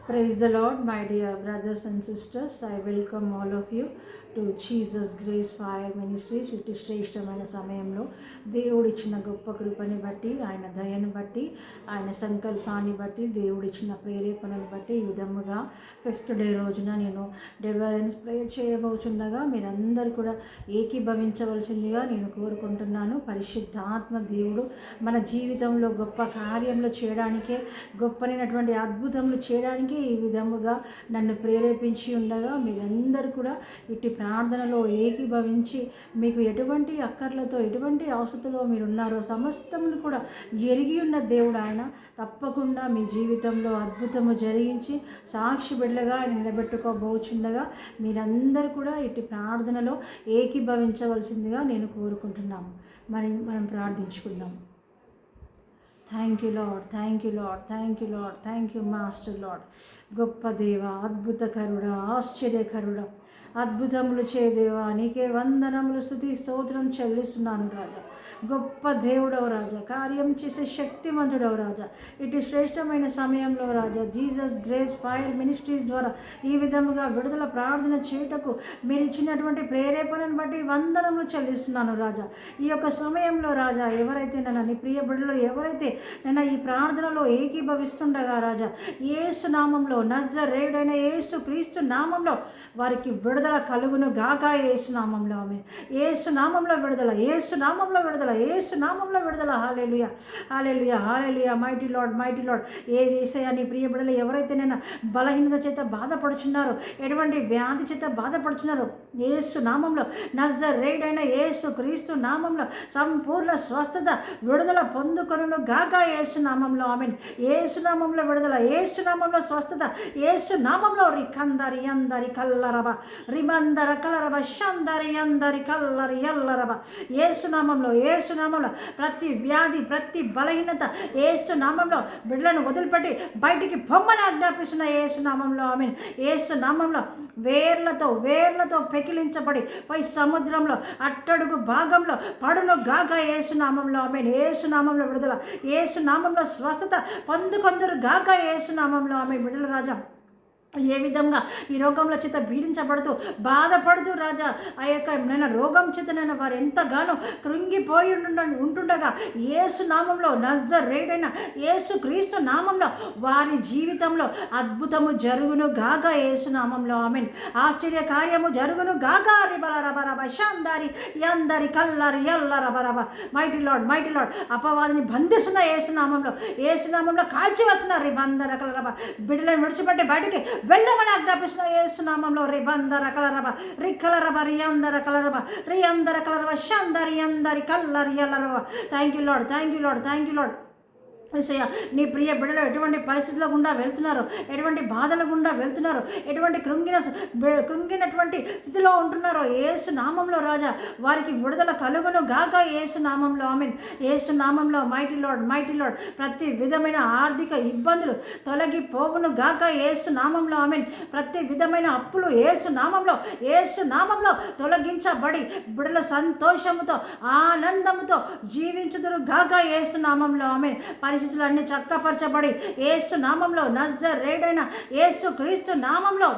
Praise the Lord, my dear brothers and sisters. I welcome all of you to Jesus grace fire ministries. ఇటు శ్రేష్టమైన సమయంలో దేవుడిచ్చిన గొప్ప కృపని బట్టి, ఆయన దయను బట్టి, ఆయన సంకల్పాన్ని బట్టి, దేవుడిచ్చిన ప్రేరేపణను బట్టి ఈ విధముగా 5th డే రోజున నేను డెలివరెన్స్ ప్రేయర్ చేయబోచుండగా మీరందరూ కూడా ఏకీభవించవలసిందిగా నేను కోరుకుంటున్నాను. పరిశుద్ధాత్మ దేవుడు మన జీవితంలో గొప్ప కార్యంలో చేయడానికే, గొప్పనైనటువంటి అద్భుతములు చేయడానికే ఈ విధముగా నన్ను ప్రేరేపించి ఉండగా మీరందరూ కూడా ఇటు ప్రార్థనలో ఏకీభవించి మీకు ఎటువంటి అక్కర్లతో, ఎటువంటి అవసరతలో మీరు ఉన్నారో సమస్తమును కూడా ఎరిగి ఉన్న దేవుడు ఆయన తప్పకుండా మీ జీవితంలో అద్భుతము జరిగించి సాక్షి బిడ్డగా ఆయన నిలబెట్టుకోబోచుండగా మీరందరూ కూడా ఇటు ప్రార్థనలో ఏకీభవించవలసిందిగా నేను కోరుకుంటున్నాము. మనం ప్రార్థించుకుందాం. Thank you Lord, thank you Lord, thank you Lord, thank you master Lord. గొప్ప దేవ, అద్భుతకరుడా, ఆశ్చర్యకరుడా, అద్భుతములు చేదేవా, నీకే వందనములు, స్తుతి స్తోత్రం చెల్లిస్తున్నాను రాజా. గొప్ప దేవుడవు రాజా, కార్యం చేసే శక్తిమంతుడవు రాజా. ఇటు శ్రేష్టమైన సమయంలో రాజా జీసస్ గ్రేస్ ఫైర్ మినిస్ట్రీస్ ద్వారా ఈ విధముగా విడుదల ప్రార్థన చేయుటకు మీరు ఇచ్చినటువంటి ప్రేరేపణను బట్టి వందనములు చెల్లిస్తున్నాను రాజా. ఈ యొక్క సమయంలో రాజా ఎవరైతే నన్ను నీ ప్రియ బిడ్డలు ఎవరైతే నన్ను ఈ ప్రార్థనలో ఏకీభవిస్తుండగా రాజా యేసు నామంలో, నజరేయుడైన యేసు క్రీస్తు నామంలో వారికి విడుదల కలుగును గాక. యేసు నామంలో ఆమేన్. యేసు నామంలో విడుదల, యేసు నామంలో విడుదల, యేసు నామంలో విడుదల. Hallelujah, hallelujah, hallelujah. Mighty Lord, mighty Lord. యేసయ్యా నీ ప్రియ బిడ్డలు ఎవరైతే నేను బలహీనత చేత బాధపడుచున్నారో, ఎటువంటి వ్యాధి చేత బాధపడుచున్నారో యేసు నామంలో, నజరేయుడైన యేసు క్రీస్తు నామంలో సంపూర్ణ స్వస్థత విడుదల పొందుకొనును గాక. యేసు నామంలో ఆమేన్. యేసు నామంలో విడుదల, యేసు నామంలో స్వస్థత, యేసు నామంలో రికందరి అందరి కల్లరబ రిమందర కలరబ షందరి అందరి కల్లరి ఎల్లరబ. యేసు నామంలో, యేసు నామంలో ప్రతి వ్యాధి, ప్రతి బలహీనత యేసు నామంలో బిడ్డలను వదిలిపెట్టి బయటికి పొమ్మని ఆజ్ఞాపిస్తున్న యేసు నామంలో ఆమేన్. యేసు నామంలో వేర్లతో పెకిలించబడి పై సముద్రంలో అట్టడుగు భాగంలో పడును గాక. యేసు నామంలో ఆమేన్. యేసు నామంలో విడుదల, యేసు నామంలో స్వస్థత పొందుకొందరు గాక. యేసు నామంలో ఆమేన్. బిడ్డల రాజా ఏ విధంగా ఈ రోగంలో చేత పీడించబడుతూ బాధపడుతూ రాజా ఆ యొక్క నేను రోగం చేత నేను వారు ఎంతగానో కృంగిపోయి ఉంటుండగా యేసు నామంలో, నజరేయుడైన యేసు క్రీస్తు నామంలో వారి జీవితంలో అద్భుతము జరుగును గాక. యేసు నామంలో ఆమేన్. ఆశ్చర్య కార్యము జరుగును గాక. రిబలరబరబ షందారి యందరి కల్లరి ఎల్లరబరబ. Mighty Lord, mighty Lord. అపవాదిని బంధిస్తున్న యేసు నామంలో, యేసు నామంలో కాల్చి వస్తున్న రిబందర కలరబ బిడ్డలను విడిచిపెట్టి బయటికి వెళ్ళమని ఆజ్ఞాపిస్తున్న యేసు నామంలో రిబందర కలరబ రిక్కలరబ రియందర కలరబ రియందర కలరబ షందరి అందరి కల్లరి ఎల్లరబ. Thank you Lord, thank you Lord, thank you Lord. యేసయ్యా నీ ప్రియ బిడ్డలు ఎటువంటి పరిస్థితుల గుండా వెళ్తున్నారో, ఎటువంటి బాధల గుండా వెళ్తున్నారో, ఎటువంటి కృంగినటువంటి స్థితిలో ఉంటున్నారో యేసు నామంలో రాజా వారికి విడుదల కలుగును గాక. యేసు నామంలో ఆమేన్. యేసు నామంలో మైటీ లార్డ్, మైటీ లార్డ్. ప్రతి విధమైన ఆర్థిక ఇబ్బందులు తొలగిపోవును గాక. యేసు నామంలో ఆమేన్. ప్రతి విధమైన అప్పులు యేసు నామంలో తొలగించబడి బిడ్డలు సంతోషముతో, ఆనందముతో జీవించుదురు గాక. యేసు నామంలో ఆమేన్. పరిస్థితులన్నీ చక్కపరచబడి యేసు నామంలో, నజరేయుడైన యేసు క్రీస్తు నామంలో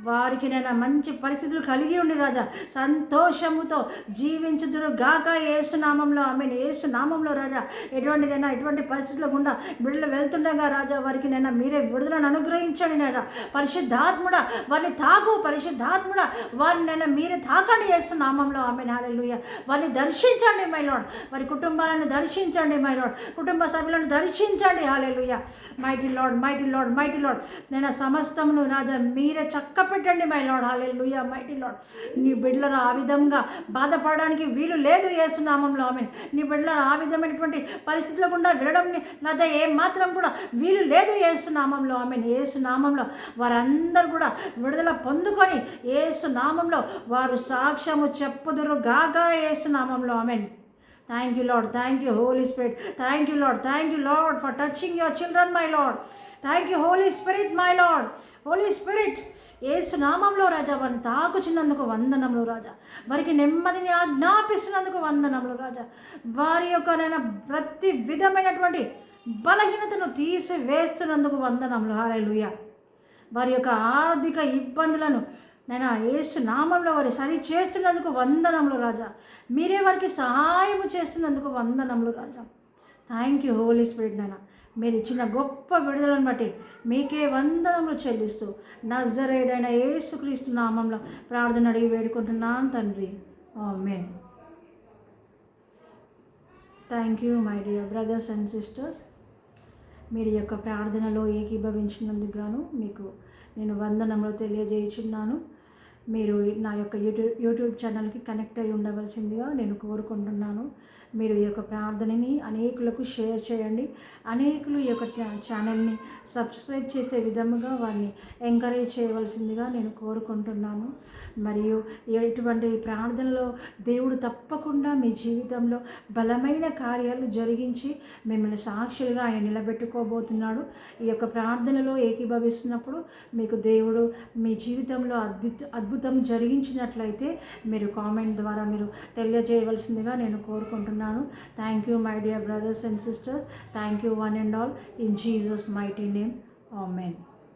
వారికి నేను మంచి పరిస్థితులు కలిగి ఉండి రాజా సంతోషముతో జీవించుదురు గాక. యేసు నామంలో ఆమేన్. యేసు నామంలో రాజా ఎటువంటి పరిస్థితుల గుండా బిడ్డలు వెళ్తుండగా రాజా వారికి నేను మీరే విడుదలను అనుగ్రహించండి నాయనా. పరిశుద్ధాత్ముడా వారిని తాకు, పరిశుద్ధాత్ముడా వారిని నేను మీరే తాకండి యేసు నామంలో ఆమేన్. హల్లెలూయా. వారిని దర్శించండి మై లార్డ్. వారి కుటుంబాలను దర్శించండి మై లార్డ్. కుటుంబ సభ్యులను దర్శించండి. Hallelujah. Mighty Lord, mighty Lord, mighty Lord. నేను సమస్తమును రాజా మీరే పెట్టండి my Lord. Hallelujah. Mighty Lord. నీ బిడ్డలను ఆ విధంగా బాధపడడానికి వీలు లేదు యేసు నామంలో ఆమేన్. నీ బిడ్డలను ఆ విధమైనటువంటి పరిస్థితుల గుండా వినడం నాదే ఏమాత్రం కూడా వీలు లేదు యేసు నామంలో ఆమేన్. యేసు నామంలో వారందరూ కూడా విడుదల పొందుకొని యేసు నామంలో వారు సాక్ష్యము చెప్పుదురు గాక. యేసు నామంలో ఆమేన్. Thank you, Lord. Thank you, Holy Spirit. Thank you, Lord. Thank you, Lord, for touching your children, my Lord. Thank you, Holy Spirit, my Lord. Holy Spirit, యేసు నామంలో రాజా వారిని తాకుచున్నందుకు వందనములు రాజా. వారికి నెమ్మదిని ఆజ్ఞాపిస్తున్నందుకు వందనములు రాజా. వారి యొక్క నేను ప్రతి విధమైనటువంటి బలహీనతను తీసివేస్తున్నందుకు వందనములు. హల్లెలూయా. వారి యొక్క ఆర్థిక ఇబ్బందులను నేను యేసు నామంలో వారి సరి చేస్తున్నందుకు వందనములు రాజా. మీరే వారికి సహాయము చేస్తున్నందుకు వందనములు రాజా. థ్యాంక్ యూ హోలీ స్పిరిట్ నాయన. మీరు ఇచ్చిన గొప్ప విడుదలను బట్టి మీకే వందనములు చెల్లిస్తూ నజరేయుడైన యేసుక్రీస్తు నామంలో ప్రార్థన అడిగి వేడుకుంటున్నాను తండ్రి. Amen. Thank you my dear brothers and sisters. మీరు యొక్క ప్రార్థనలో ఏకీభవించినందుకు గాను మీకు నేను వందనములు తెలియజేయుచున్నాను. మీరు నా యొక్క యూట్యూబ్ ఛానల్కి కనెక్ట్ అయి ఉండవలసిందిగా నేను కోరుకుంటున్నాను. మీరు ఈ యొక్క ప్రార్థనని అనేకులకు షేర్ చేయండి. అనేకులు ఈ యొక్క ఛానల్ని సబ్స్క్రైబ్ చేసే విధముగా వారిని ఎంకరేజ్ చేయవలసిందిగా నేను కోరుకుంటున్నాను. మరియు ఇటువంటి ప్రార్థనలో దేవుడు తప్పకుండా మీ జీవితంలో బలమైన కార్యాలు జరిగించి మిమ్మల్ని సాక్షులుగా ఆయన నిలబెట్టుకోబోతున్నాడు. ఈ యొక్క ప్రార్థనలో ఏకీభవిస్తున్నప్పుడు మీకు దేవుడు మీ జీవితంలో అద్భుతం జరిగించినట్లయితే మీరు కామెంట్ ద్వారా మీరు తెలియజేయవలసిందిగా నేను కోరుకుంటున్నాను. Thank you my dear brothers and sisters. Thank you one and all in Jesus mighty name. Amen.